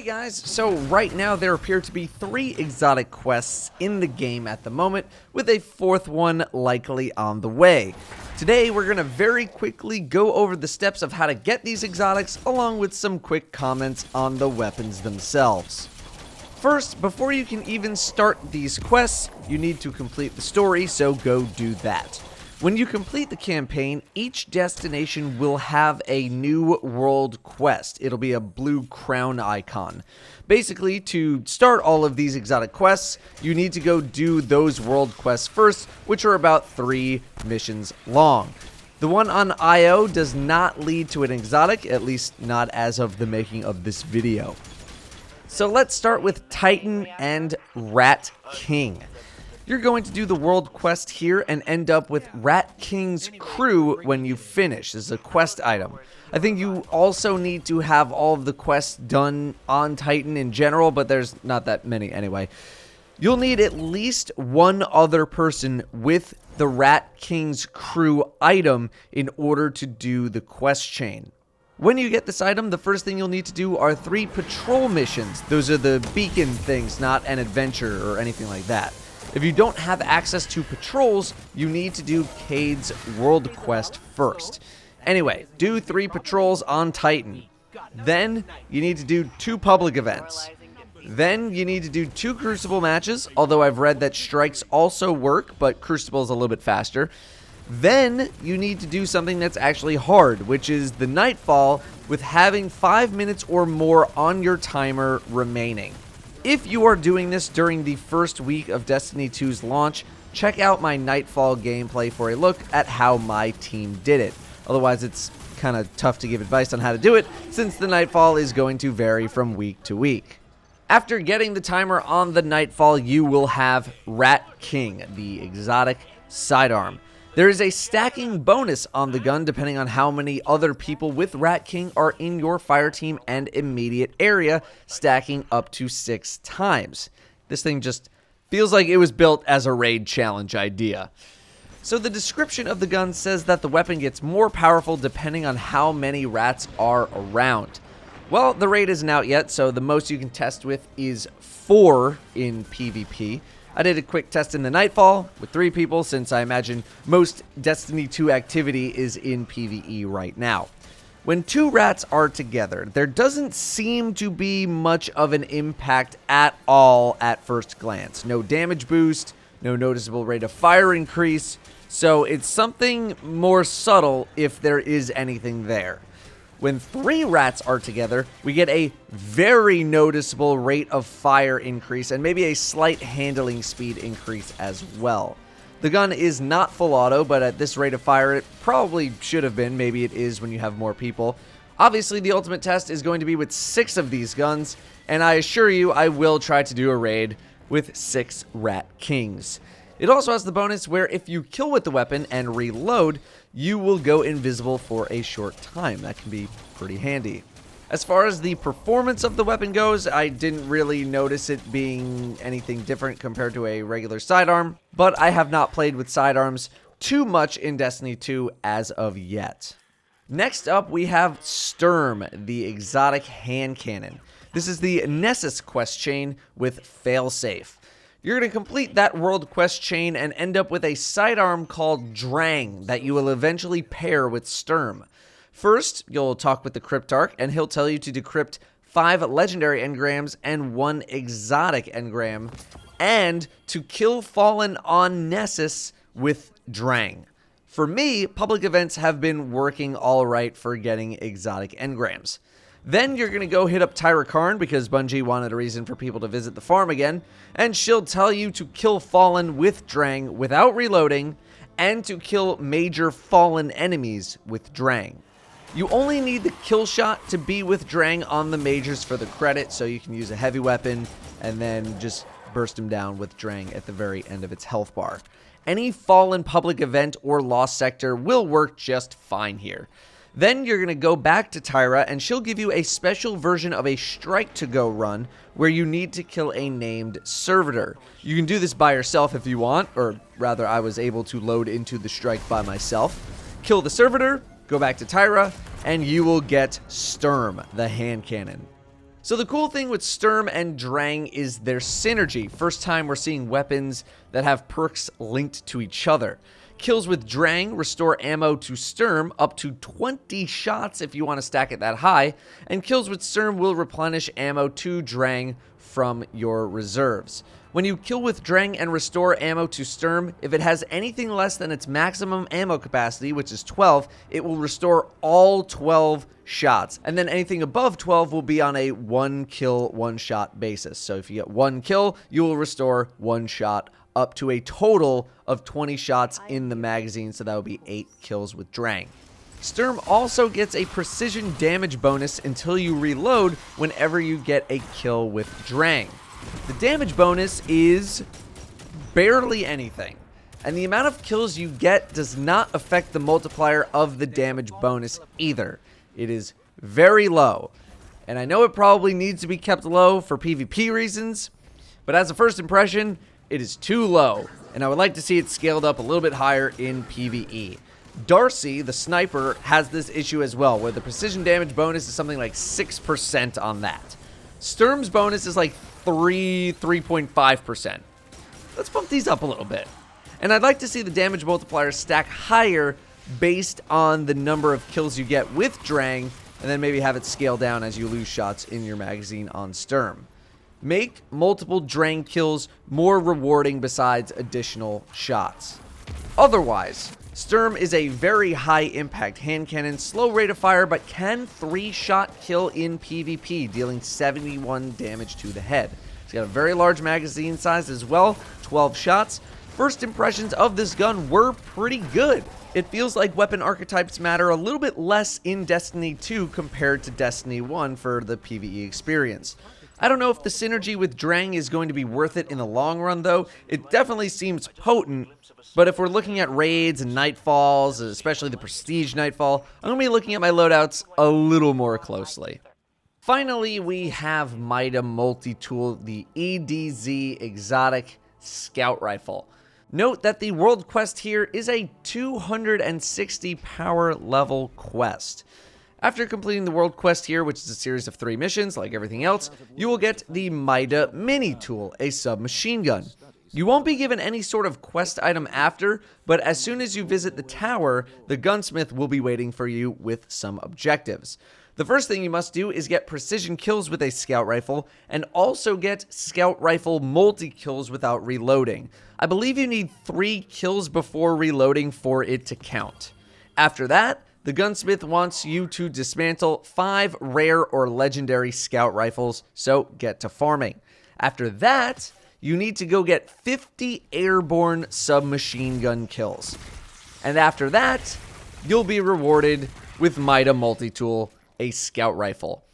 Hey guys, so right now there appear to be 3 exotic quests in the game at the moment, with a 4th one likely on the way. Today we're going to very quickly go over the steps of how to get these exotics, along with some quick comments on the weapons themselves. First, before you can even start these quests, you need to complete the story, so go do that. When you complete the campaign, each destination will have a new world quest. It'll be a blue crown icon. Basically, to start all of these exotic quests, you need to go do those world quests first, which are about 3 missions long. The one on IO does not lead to an exotic, at least not as of the making of this video. So let's start with Titan and Rat King. You're going to do the world quest here and end up with Rat King's crew when you finish. This is a quest item. I think you also need to have all of the quests done on Titan in general, but there's not that many anyway. You'll need at least one other person with the Rat King's crew item in order to do the quest chain. When you get this item, the first thing you'll need to do are 3 patrol missions. Those are the beacon things, not an adventure or anything like that. If you don't have access to patrols, you need to do Cade's world quest first. Anyway, do 3 patrols on Titan. Then, you need to do 2 public events. Then, you need to do 2 Crucible matches, although I've read that strikes also work, but Crucible is a little bit faster. Then, you need to do something that's actually hard, which is the Nightfall, with having 5 minutes or more on your timer remaining. If you are doing this during the first week of Destiny 2's launch, check out my Nightfall gameplay for a look at how my team did it. Otherwise, it's kind of tough to give advice on how to do it, since the Nightfall is going to vary from week to week. After getting the timer on the Nightfall, you will have Rat King, the exotic sidearm. There is a stacking bonus on the gun depending on how many other people with Rat King are in your fire team and immediate area, stacking up to 6 times. This thing just feels like it was built as a raid challenge idea. So the description of the gun says that the weapon gets more powerful depending on how many rats are around. Well, the raid isn't out yet, so the most you can test with is 4 in PvP. I did a quick test in the Nightfall with 3 people, since I imagine most Destiny 2 activity is in PvE right now. When 2 rats are together, there doesn't seem to be much of an impact at all at first glance. No damage boost, no noticeable rate of fire increase, so it's something more subtle if there is anything there. When 3 rats are together, we get a very noticeable rate of fire increase and maybe a slight handling speed increase as well. The gun is not full auto, but at this rate of fire, it probably should have been. Maybe it is when you have more people. Obviously, the ultimate test is going to be with 6 of these guns, and I assure you I will try to do a raid with 6 Rat Kings. It also has the bonus where if you kill with the weapon and reload, you will go invisible for a short time. That can be pretty handy. As far as the performance of the weapon goes, I didn't really notice it being anything different compared to a regular sidearm, but I have not played with sidearms too much in Destiny 2 as of yet. Next up, we have Sturm, the exotic hand cannon. This is the Nessus quest chain with failsafe. You're going to complete that world quest chain and end up with a sidearm called Drang that you will eventually pair with Sturm. First, you'll talk with the Cryptarch, and he'll tell you to decrypt 5 legendary engrams and 1 exotic engram, and to kill Fallen on Nessus with Drang. For me, public events have been working alright for getting exotic engrams. Then you're going to go hit up Tyra Karn because Bungie wanted a reason for people to visit the farm again, and she'll tell you to kill Fallen with Drang without reloading, and to kill major Fallen enemies with Drang. You only need the kill shot to be with Drang on the majors for the credit, so you can use a heavy weapon and then just burst him down with Drang at the very end of its health bar. Any Fallen public event or lost sector will work just fine here. Then you're going to go back to Tyra, and she'll give you a special version of a strike-to-go run where you need to kill a named servitor. You can do this by yourself if you want, or rather I was able to load into the strike by myself. Kill the servitor, go back to Tyra, and you will get Sturm, the hand cannon. So the cool thing with Sturm and Drang is their synergy. First time we're seeing weapons that have perks linked to each other. Kills with Drang restore ammo to Sturm up to 20 shots if you want to stack it that high, and kills with Sturm will replenish ammo to Drang from your reserves. When you kill with Drang and restore ammo to Sturm, if it has anything less than its maximum ammo capacity, which is 12, it will restore all 12 shots. And then anything above 12 will be on a 1 kill, 1 shot basis. So if you get 1 kill, you will restore 1 shot up to a total of 20 shots in the magazine, so that would be 8 kills with Drang. Sturm also gets a precision damage bonus until you reload whenever you get a kill with Drang. The damage bonus is barely anything, and the amount of kills you get does not affect the multiplier of the damage bonus either. It is very low, and I know it probably needs to be kept low for PvP reasons, but as a first impression, it is too low, and I would like to see it scaled up a little bit higher in PvE. Darcy, the sniper, has this issue as well, where the precision damage bonus is something like 6% on that. Sturm's bonus is like 3.5%. Let's bump these up a little bit. And I'd like to see the damage multiplier stack higher based on the number of kills you get with Drang, and then maybe have it scale down as you lose shots in your magazine on Sturm. Make multiple Drang kills more rewarding besides additional shots. Otherwise, Sturm is a very high impact hand cannon, slow rate of fire, but can 3-shot kill in PvP, dealing 71 damage to the head. It's got a very large magazine size as well, 12 shots. First impressions of this gun were pretty good. It feels like weapon archetypes matter a little bit less in Destiny 2 compared to Destiny 1 for the PvE experience. I don't know if the synergy with Drang is going to be worth it in the long run, though. It definitely seems potent, but if we're looking at raids and Nightfalls, especially the Prestige Nightfall, I'm going to be looking at my loadouts a little more closely. Finally, we have Mida Multi-Tool, the EDZ Exotic Scout Rifle. Note that the world quest here is a 260 power level quest. After completing the world quest here, which is a series of 3 missions, like everything else, you will get the Mida Multi-Tool, a submachine gun. You won't be given any sort of quest item after, but as soon as you visit the tower, the gunsmith will be waiting for you with some objectives. The first thing you must do is get precision kills with a scout rifle, and also get scout rifle multi-kills without reloading. I believe you need 3 kills before reloading for it to count. After that, the gunsmith wants you to dismantle 5 rare or legendary scout rifles, so get to farming. After that, you need to go get 50 airborne submachine gun kills. And after that, you'll be rewarded with Mida Multi-Tool, a scout rifle.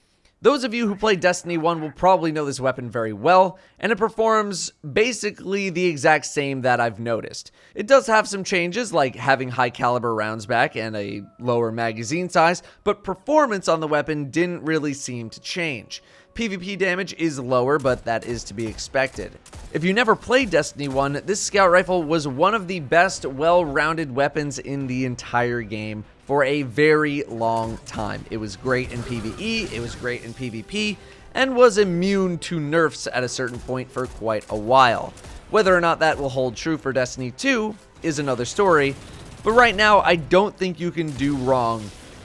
Those of you who played Destiny 1 will probably know this weapon very well, and it performs basically the exact same that I've noticed. It does have some changes, like having high caliber rounds back and a lower magazine size, but performance on the weapon didn't really seem to change. PvP damage is lower, but that is to be expected. If you never played Destiny 1, this scout rifle was one of the best well-rounded weapons in the entire game for a very long time. It was great in PvE, it was great in PvP, and was immune to nerfs at a certain point for quite a while. Whether or not that will hold true for Destiny 2 is another story, but right now I don't think you can do wrong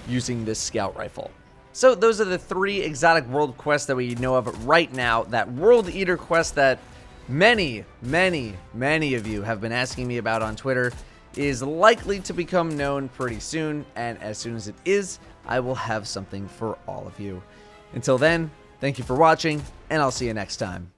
using this scout rifle. So those are the 3 exotic world quests that we know of right now. That World Eater quest that many of you have been asking me about on Twitter is likely to become known pretty soon, and as soon as it is, I will have something for all of you. Until then, thank you for watching, and I'll see you next time.